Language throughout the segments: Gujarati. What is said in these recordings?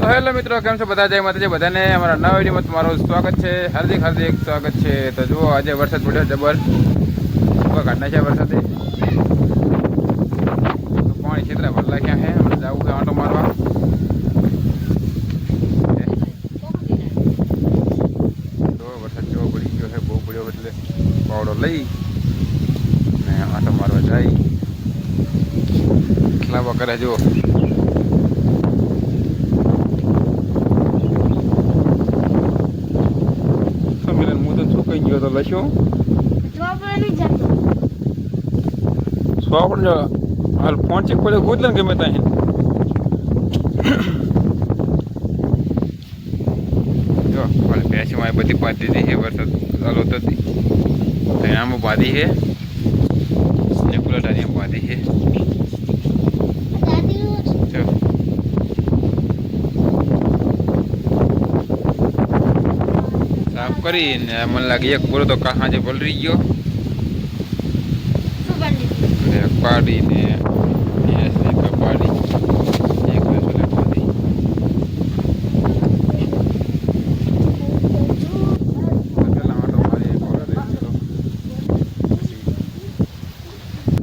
તો હેલો મિત્રો, કેમ છો બધા? જય માતાજી બધાને. અમારા નવા વિડીયોમાં તમારું સ્વાગત છે. હાર્દિક સ્વાગત છે. તો જુઓ, આજે વરસાદ પડ્યો જબર કાઢના છે વરસાદે. પાણી ખેતરા ભરલા ક્યાં છે? આપણે જવું છે આંટો મારવા. તો વરસાદ જેવો પડી ગયો છે, બહુ પડ્યો એટલે પાવડો લઈ ને આંટો મારવા જાય. એટલા કરે જુઓ. ગયો તો લખ્યો સોપડ હાલ ફોન ચેક પડ્યો ગોતલે ને ગમે ત્યાં જો પેસમાં બધી પાતી હતી છે. વરસાદ ચાલુ થતી આમાં પાતી છે ને પુલાટાની પાતી છે. સાફ કરીને મને લાગે એક પૂરો તો કાંજે પલરી ગયો પાડીને પાડી એક પાડી.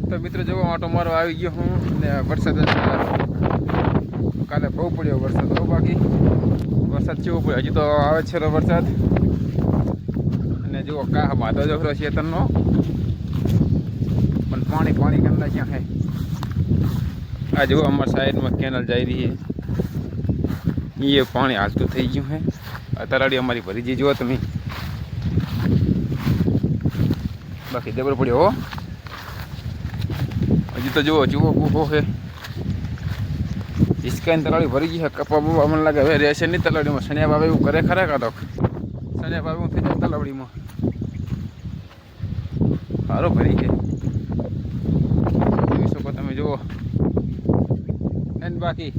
તો મિત્રો જો આંટો મારો આવી ગયો હું ને વરસાદ કાલે બહુ પડ્યો વરસાદ. બહુ બાકી વરસાદ કેવો પડ્યો, હજી તો આવે છે વરસાદ. અને જુઓ કા માધો જખરો ચેતનનો પણ પાણી પાણી ગંદા ક્યાં છે. આ જુઓ અમારા સાઈડમાં કેનલ જઈ રહી છે, એ પાણી હાલતું થઈ ગયું છે. આ તરાડી અમારી ભરી જઈ જુઓ તમે. બાકી જબર પડ્યો હો. હજી તો જુઓ જુઓ ઊભો છે. હિસકાઈને તલાડી ભરી ગઈ છે. કપા બપા મને લાગે હવે રહેશે નહીં તલાડીમાં. શનિયા બાબા એવું કરે ખરા કાં તો શનિયા બાબા હું થઈ જાય તલાવડીમાં. સારો ભરી છે, જોઈ શકો તમે. જુઓ એને બાકી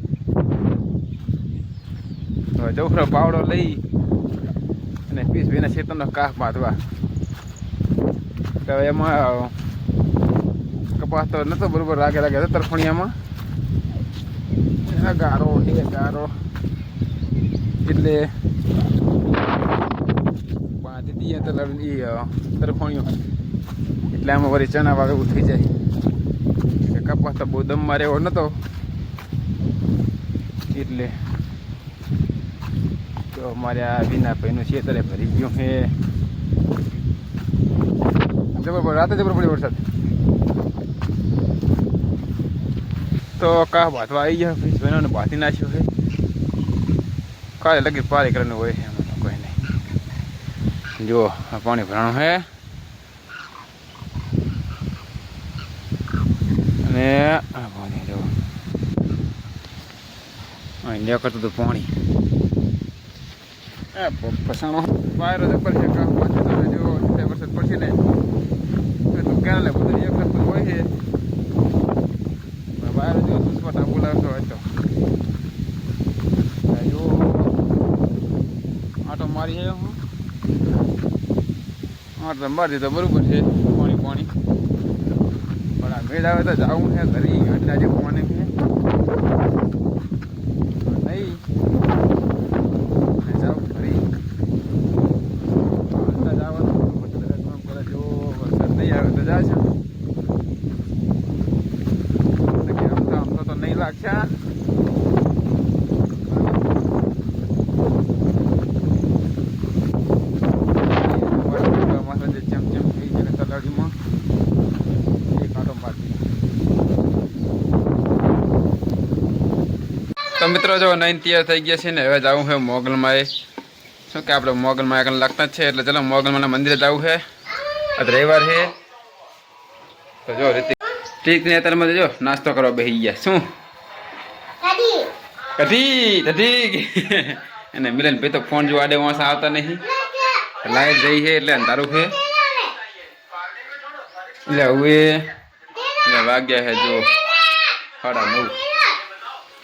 હવે જવખરો પાવડો લઈ અને પીસ ભાઈના ખેતરનો કાફ બાંધવા. હવે એમાં કપાસ તો નતો બરોબર રાગે તરફણિયામાં ગારો છે ગારો એટલે બાંધી દઈએ તો તરફણીઓ એટલે આમાં વળી ચણા વાગે એવું થઈ જાય. કપાસ તો બહુ દમમાં રહેવો નતો એટલે તો અમારે આ વિના ભાઈનું ખેતરે ભરી ગયું છે. જબર રાતે જબર પડ્યો વરસાદ. તો કા બાંધવા આવી ગયા ભાઈઓને બાંધી નાખ્યો છે. કાલે લગી પારી કરવાનું હોય છે, એમાં કોઈ નહીં. જુઓ આ પાણી ભરાણું છે અને આ પાણી જુઓ અહીં કરતું હતું પાણી. ફસાણો વાયરો જબર છે. કામ પાછું જો વરસાદ પડશે ને તો ક્યારે બધું એક રસ્તું હોય છે. વાયરો જો સુસવાટા બોલાવતો હોય તો જો આટો મારી આવ્યો હું. આટો મારી દીધો બરાબર છે. પાણી પાણી પણ આ મેળ આવે તો જવું છે ઘરે. આટલા જે પાણી છે નહીં જાઉં ઘરે. આટલા જવાનું કામ કરે. જો વરસાદ નહીં આવે તો જાય છે. આમ તો નહીં લાગશે. ચમચમ થઈ જાય તલાડીમાં એક આંટો મારી. તો મિત્રો જો 9 તૈયાર થઈ ગયા છે ને હવે જવું છે મોગલમાં. શું કે આપણે મોગલમાં એકને લાગતા જ છે એટલે ચલો મોગલમાંના મંદિરે જવું છે. આજ રવિવાર છે તો જો ઠીક ને અત્યારે જો નાસ્તો કરવા બેસી ગયા. શું કઢી ઠીક અને મિલન ભાઈ તો ફોન જો આડે વાંસા આવતા નહીં. લાઈટ જઈ છે એટલે અંધારું છે. એટલે હવે વાગ્યા છે જો 9:30.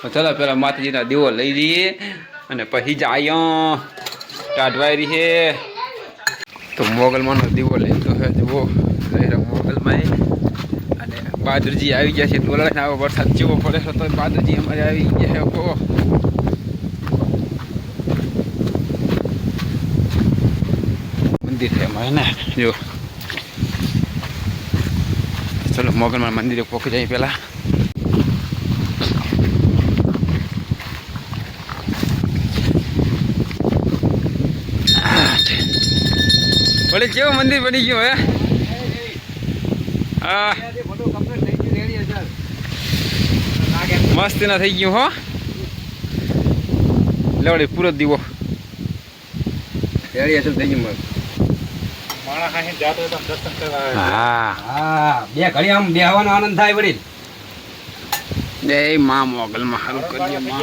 તો ચાલો પેલા માતાજીના દીવો લઈ જઈએ અને પછી જાય કાઢવાય છે. તો મોગલમાંનો દીવો લઈ તો છે જુઓ મોગલમાં. અને બાદરજી આવી ગયા છે. ડોલાને આવો વરસાદ જેવો પડે તો બાદરજી અમારે આવી ગયા છે. હે ને જો ચલો મોગલમાં મંદિરે પહોંચી જાય પહેલાં. વળી કેવું મંદિર બની ગયું હે? હા મસ્ત ના થઈ ગયું હો. લેવડે પૂરો દીવો હા હા બે ઘડી આમ બેહવાનો આનંદ થાય વડીલ. જય માં મોગલમાં સારું કરીએ માં.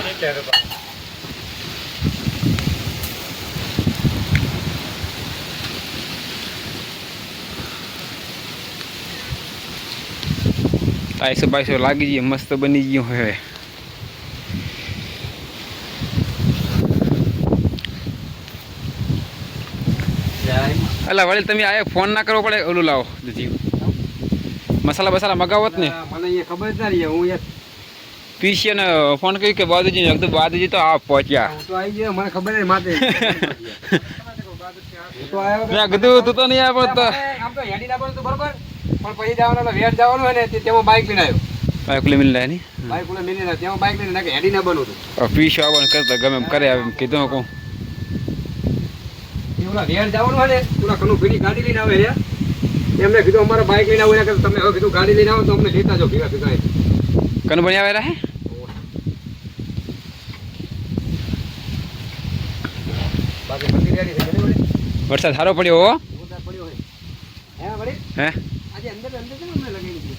ટાઈસો બાઈસો લાગી ગઈ મસ્ત બની ગયું હવે. અલા વળી તમે આ ફોન ના કરવો પડે. ઓલું લાવો જીવ મસાલા બસાલા મગાવત ને મને એ ખબર જ ના રહી. હું પીસીએ ને ફોન કર્યું કે બાદુજી ને બાદુજી તો આ પહોંચ્યા. તો આવી ગયો મને ખબર નહીં માતે. મેં કીધું તું તો નહીં આવ્યો તો આમ તો હેડી ના તો બરોબર પણ પછી જવાનું વેટ જવાનું હોય ને તેમાં બાઇક લઈને આવ્યો. બાઈક લઈ લે ની બાઇક લઈને મિલી ના તેમાં બાઇક લઈને નાખે હેડી ના બનવું હતું. પીસ આવવાનું કરતા ગમે એમ કરે એમ કીધું કહું. વેટ જવાનું હોય ને થોડા ઘણું ભીડી ગાડી લઈને આવે રે એમને કીધું અમારે બાઇક લઈને આવું ને તમે હવે કીધું ગાડી લઈને આવો તો અમને લેતા જાઓ ભેગા ભેગા. કન બની આવે હે બાકી બધી રેડી છે બરાબર. વરસાદ સારો પડ્યો હો. જોરદાર પડ્યો હોય હે વળી હે આજે અંદર અંદર છે ને અમને લગાવી દીધું.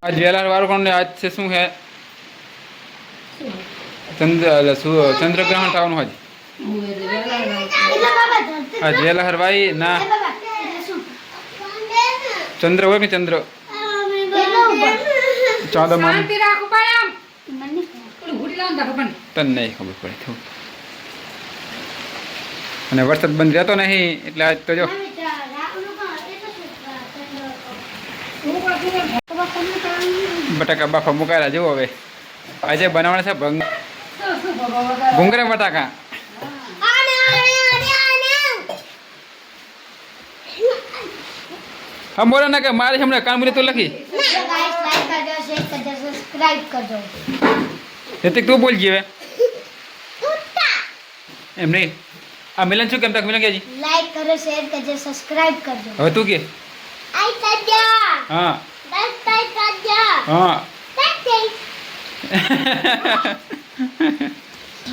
આજ વેલાર વાળું કોણ આજ છે શું હે? ચંદ્રગ્રહણ થવાનું આજ. આજ વેલા હરવાઈ ના ચંદ્ર હોય કે ચંદ્ર ચાંદમાં તને નહીં ખબર પડે થોડું. અને વરસાદ બંધ રહેતો નહીં એટલે આજ તો જો બટાકા બાફા મુકાયેલા જુઓ. હવે આજે બનાવવાના છે ભૂંગરા બટાકા. હા બોલો ને કે મારે હમણાં કાનમુરી તો લખી રિતિક તું બોલ હવે એમ નહીં. આ મિલન શું કેમ તક મિલન કે લાઈક કરો શેર કરજો સબસ્ક્રાઇબ કરજો. હવે તું કે આઈ કરજો હા સબસ્ક્રાઇબ કરજો હા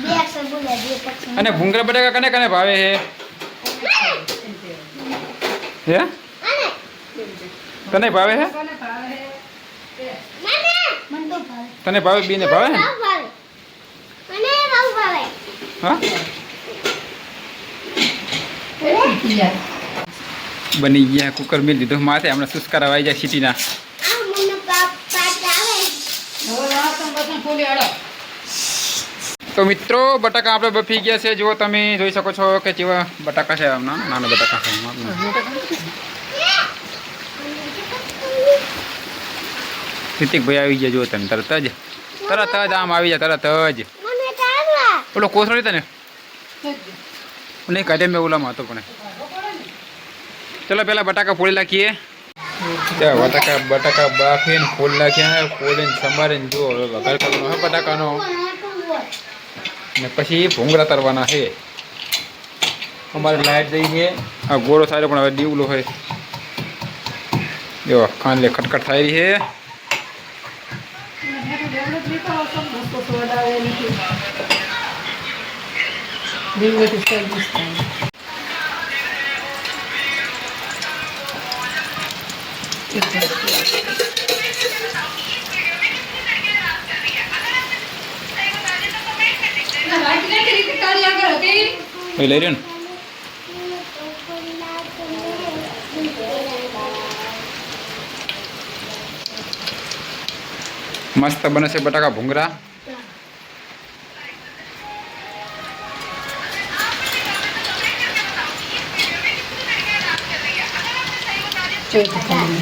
બે અક્ષર બોલે બે પછી અને ભૂંગરા બટાકા કને કને ભાવે હે તને ભાવે હે? મને તો ભાવે. તને ભાવે બીને ભાવે ને? બહુ ભાવે. મને બહુ ભાવે. હા બની ગયા. કુકર મેળ દીધો માથે. હમણાં સુસ્કાર આવી જાય સિટીના. આ મને પાપ આવે. તો મિત્રો બટાકા આપણે બફી ગયા છે. જો તમે જોઈ શકો છો કે જેવા બટાકા છે. નાના બટાકા છે. રિતિકભાઈ આવી ગયા. જો તમે તરત જ આમ આવી જાય તરત જ. મને તારવા. ઓલો કોથળી તને નહીં કાઢે મેં ઓલામાં હતો પણ. ચલો પેલા બટાકા ફોડી નાખીએ. બટાકા બાફીને ફોડી નાખ્યા. ફોડીને સંભાળીને જો વઘાર કરવાનો હોય બટાકાનો ને પછી ભૂંગળા તરવાના છે. અમારે લાઈટ જઈ છે. આ ગોળો સારો પણ હવે દીવલો હોય. જો કાનલે ખટખટ થાય રહી છે. લઈ રહ્યો ને મસ્ત બને છે બટાકા ભૂંગરા.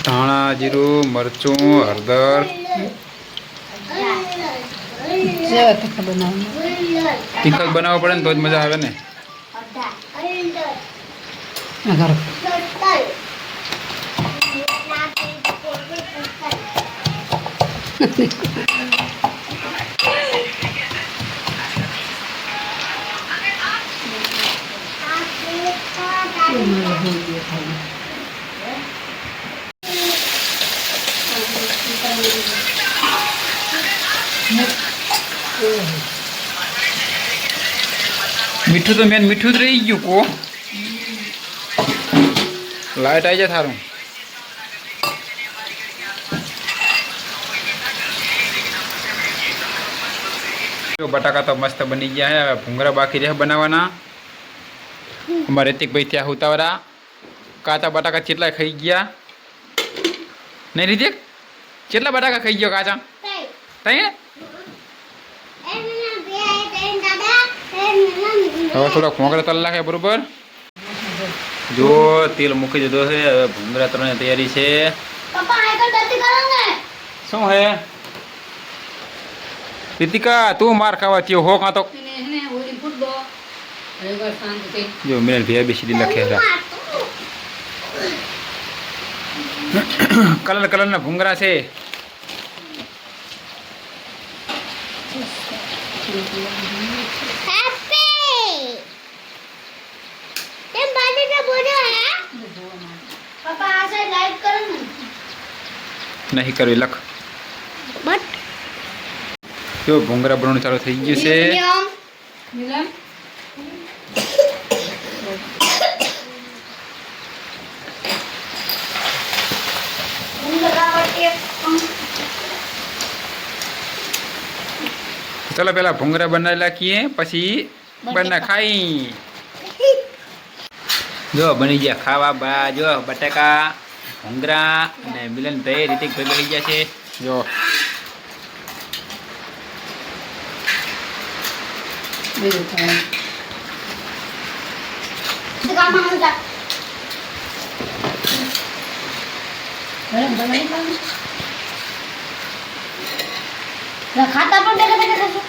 ધાણા જીરું મરચું હળદર તીખત બનાવવો પડે ને તો જ મજા આવે ને. સત્તર. મીઠું તો મેન મીઠું જ રહી ગયું કો લાઈટ આવી જાય થારું જો બટાકા તો મસ્ત બની ગયા હે હવે ભૂંગળા બાકી રહે બનાવવાના અમારે રિતિકભાઈ ત્યાં ઉતાવળા કાચા બટાકા કેટલા ખાઈ ગયા નહીં રીતિક કેટલા બટાકા ખાઈ ગયો કાચા તઈ હવે થોડા ખોંગરા તલ નાખે બરોબર જો તેલ મૂકી દીધો છે હવે ભૂંગળા તળવાની તૈયારી છે પપ્પા આગળ જલ્દી કરો ને. શું હે રીતિકા તું માર ખાવા થયો હો કાં તો જો મેં ભેયા બેસી લખે કલર કલરના ભૂંગરા છે હેપી. તેમ બાજુને બોલો હે. પપ્પા આ સાઈડ લાઈટ કરો ને. નહીં કરવી લખ બટ જો ભૂંગરા બનાવવાનું ચાલુ થઈ ગયું છે ચલો પેલા ભૂંગરા બનાવી નાખીએ પછી બના ખાઈ જો બની ગયા ખાવા બા જો બટાકા ભૂંગરા અને મિલન ભાઈ રીતિક ભાઈ બની ગયા છે જો ખાતા પણ બેઠા બેઠા ખાશો.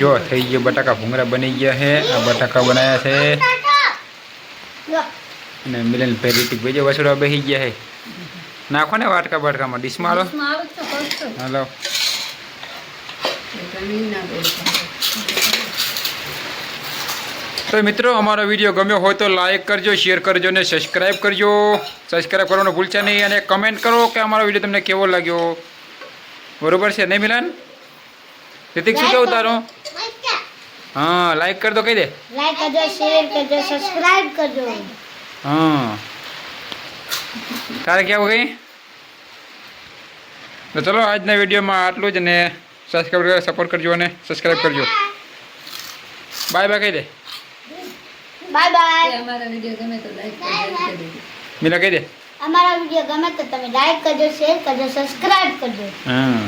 જો થઈ ગયો બટાકા ભૂંગરા બની ગયા છે આ બટાકા બનાવ્યા છે લો. અને મિલન ભાઈ રીતિક ભાઈ જો વસડવા બેસી ગયા છે નાખો ને વાટકા બાટકામાં ડીશમાં હાલો તો મિત્રો અમારો વિડીયો ગમ્યો હોય તો લાઈક કરજો શેર કરજો અને સબસ્ક્રાઈબ કરજો સબસ્ક્રાઈબ કરવાનું ભૂલતા નહીં અને કમેન્ટ કરો કે અમારો વિડીયો તમને કેવો લાગ્યો બરોબર છે નહીં મિલન રીતિક શું કેવું તારું હા લાઈક કર દો કહી દે લાઈક કરજો, શેર કરજો, સબસ્ક્રાઇબ કરજો. હા તારે કેવું કઈ તો ચલો આજના વિડીયોમાં આટલું જ અને સબસ્ક્રાઈબ સપોર્ટ કરજો અને સબસ્ક્રાઈબ કરજો બાય બાય કહી દે બાય બાય. અમારા વિડીયો ગમે તો લાઈક કરજો. મીના કહી દે અમારા વિડીયો ગમે તો તમે લાઈક કરજો, શેર કરજો, સબસ્ક્રાઇબ કરજો. હા